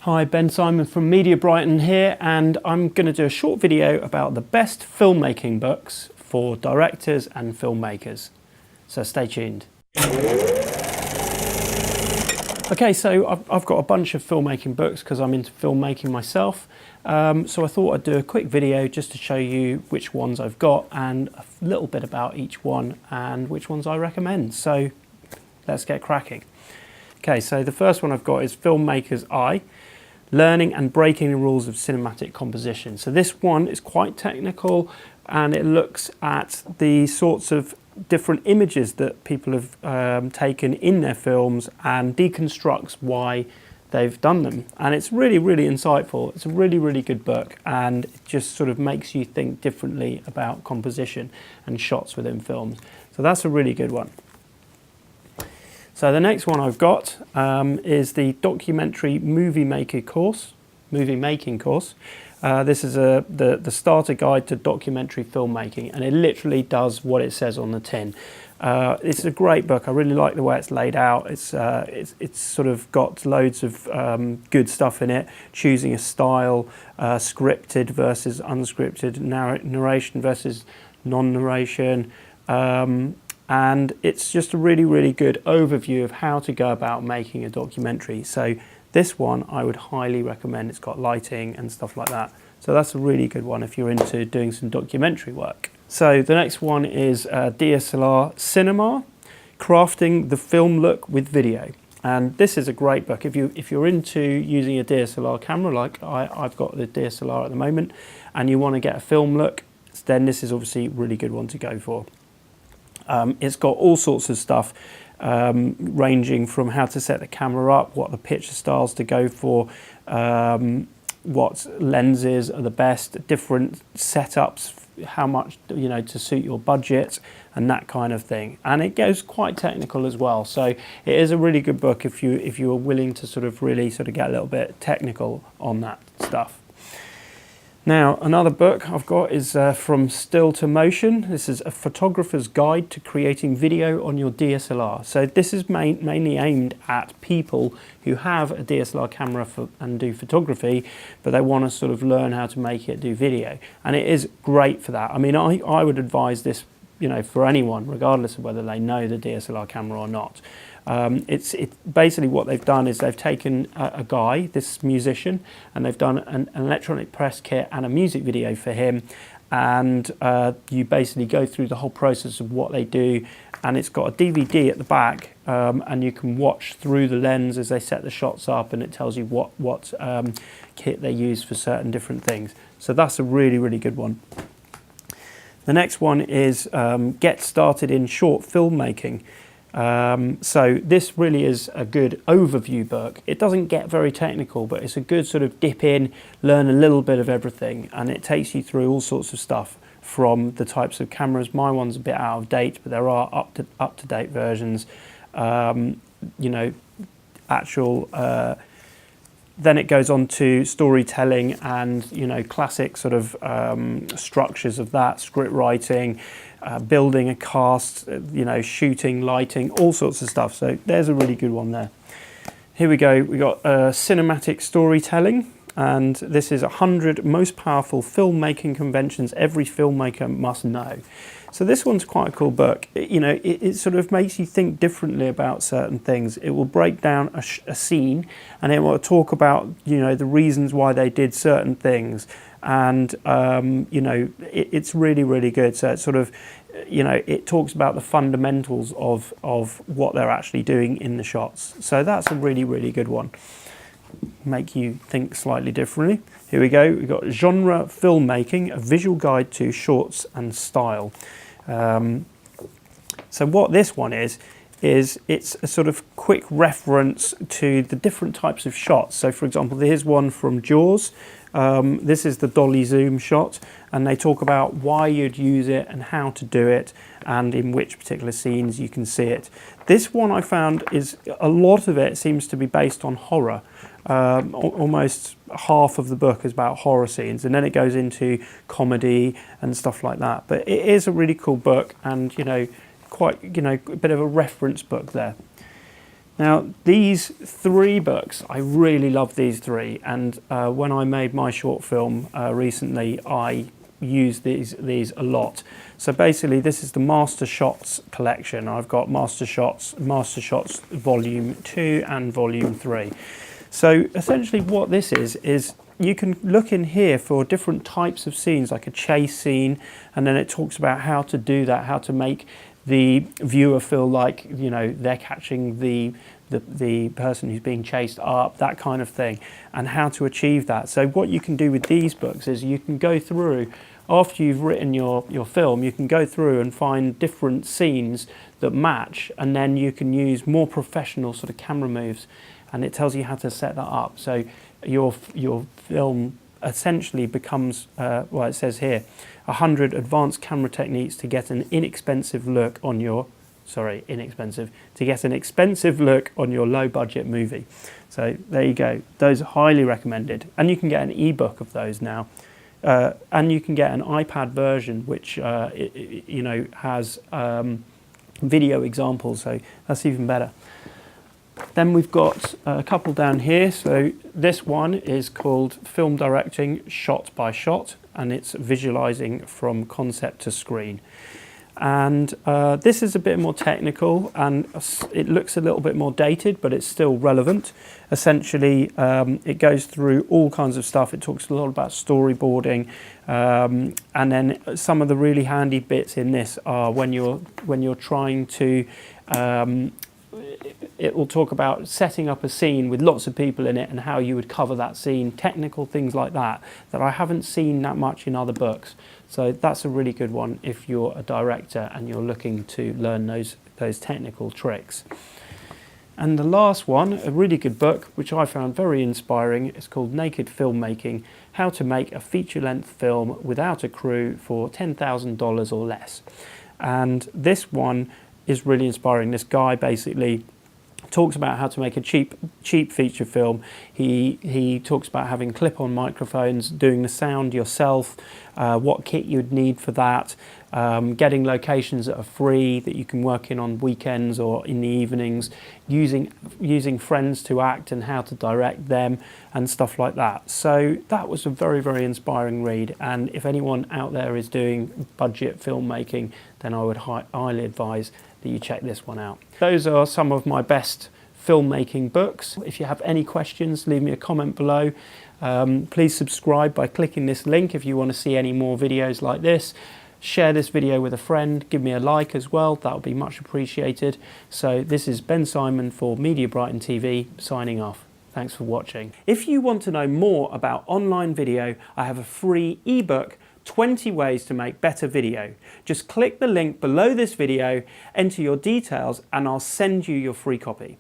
Hi, Ben Simon from Media Brighton here, and I'm going to do a short video about the best filmmaking books for directors and filmmakers. So stay tuned. Okay, so I've got a bunch of filmmaking books because I'm into filmmaking myself. So I thought I'd do a quick video just to show you which ones I've got and a little bit about each one and which ones I recommend. So let's get cracking. Okay, so the first one I've got is Filmmakers I, Learning and Breaking the Rules of Cinematic Composition. So this one is quite technical and it looks at the sorts of different images that people have taken in their films and deconstructs why they've done them. And it's really, really insightful. It's a really, really good book, and it just sort of makes you think differently about composition and shots within films. So that's a really good one. So the next one I've got is the Documentary Moviemaking Course. This is the starter guide to documentary filmmaking, and it literally does what it says on the tin. It's a great book. I really like the way it's laid out. It's sort of got loads of good stuff in it. Choosing a style, scripted versus unscripted, narration versus non-narration. And it's just a really, really good overview of how to go about making a documentary. So this one I would highly recommend. It's got lighting and stuff like that. So that's a really good one if you're into doing some documentary work. So the next one is DSLR Cinema Crafting the Film Look with Video. And this is a great book. If you're into using a DSLR camera, like I've got the DSLR at the moment, and you want to get a film look, then this is obviously a really good one to go for. It's got all sorts of stuff, ranging from how to set the camera up, what the picture styles to go for, what lenses are the best, different setups, how much to suit your budget, and that kind of thing. And it goes quite technical as well. So it is a really good book if you are willing to really get a little bit technical on that stuff. Now, another book I've got is From Still to Motion. This is a photographer's guide to creating video on your DSLR. So this is mainly aimed at people who have a DSLR camera and do photography, but they want to sort of learn how to make it do video. And it is great for that. I mean, I would advise this, for anyone, regardless of whether they know the DSLR camera or not. It's basically what they've done is they've taken a guy, this musician, and they've done an electronic press kit and a music video for him, and you basically go through the whole process of what they do, and it's got a DVD at the back, and you can watch through the lens as they set the shots up, and it tells you what kit they use for certain different things. So that's a really, really good one. The next one is Get Started in Short Filmmaking. So this really is a good overview book. It doesn't get very technical, but it's a good sort of dip in, learn a little bit of everything, and it takes you through all sorts of stuff from the types of cameras. My one's a bit out of date, but there are up to date versions. Then it goes on to storytelling and classic sort of structures of that, script writing, building a cast, shooting, lighting, all sorts of stuff. So there's a really good one there. Here we go. We got cinematic storytelling, and this is 100 most powerful filmmaking conventions every filmmaker must know. So this one's quite a cool book. It sort of makes you think differently about certain things. It will break down a scene, and it will talk about the reasons why they did certain things, and it's really, really good. So it's sort of it talks about the fundamentals of what they're actually doing in the shots. So that's a really, really good one. Make you think slightly differently. Here we go. We've got Genre Filmmaking, a visual guide to shorts and style. So what this one is it's a sort of quick reference to the different types of shots. So for example, here's one from Jaws. This is the dolly zoom shot, and they talk about why you'd use it and how to do it and in which particular scenes you can see it. This one I found is a lot of it seems to be based on horror. Almost half of the book is about horror scenes, and then it goes into comedy and stuff like that. But it is a really cool book, and quite a bit of a reference book there. Now, these 3 books, I really love these 3, and when I made my short film recently, I used these a lot. So basically, this is the Master Shots collection. I've got Master Shots Volume 2 and Volume 3. So essentially what this is you can look in here for different types of scenes, like a chase scene, and then it talks about how to do that, how to make the viewer feel like, you know, they're catching the person who's being chased up, that kind of thing, and how to achieve that. So what you can do with these books is you can go through, after you've written your film, you can go through and find different scenes that match, and then you can use more professional sort of camera moves, and it tells you how to set that up. So your film essentially becomes, well, it says here, 100 advanced camera techniques to get an inexpensive look on your, to get an expensive look on your low budget movie. So there you go. Those are highly recommended. And you can get an ebook of those now. And you can get an iPad version, which, you know, has video examples. So that's even better. Then we've got a couple down here. So this one is called Film Directing Shot by Shot, and it's visualizing from concept to screen. And this is a bit more technical, and it looks a little bit more dated, but it's still relevant. Essentially, it goes through all kinds of stuff. It talks a lot about storyboarding, and then some of the really handy bits in this are when you're trying to it will talk about setting up a scene with lots of people in it and how you would cover that scene, technical things like that I haven't seen that much in other books. So that's a really good one if you're a director and you're looking to learn those technical tricks. And the last one, a really good book, which I found very inspiring, is called Naked Filmmaking, How to Make a Feature-Length Film Without a Crew for $10,000 or Less. And this one is really inspiring. This guy basically talks about how to make a cheap feature film. He talks about having clip-on microphones, doing the sound yourself, what kit you'd need for that, getting locations that are free that you can work in on weekends or in the evenings, using friends to act and how to direct them and stuff like that. So that was a very, very inspiring read, and if anyone out there is doing budget filmmaking, then I would highly advise that you check this one out. Those are some of my best filmmaking books. If you have any questions, leave me a comment below. Please subscribe by clicking this link if you want to see any more videos like this. Share this video with a friend, give me a like as well, that would be much appreciated. So this is Ben Simon for Media Brighton TV, signing off. Thanks for watching. If you want to know more about online video, I have a free ebook, 20 ways to make better video. Just click the link below this video, enter your details, and I'll send you your free copy.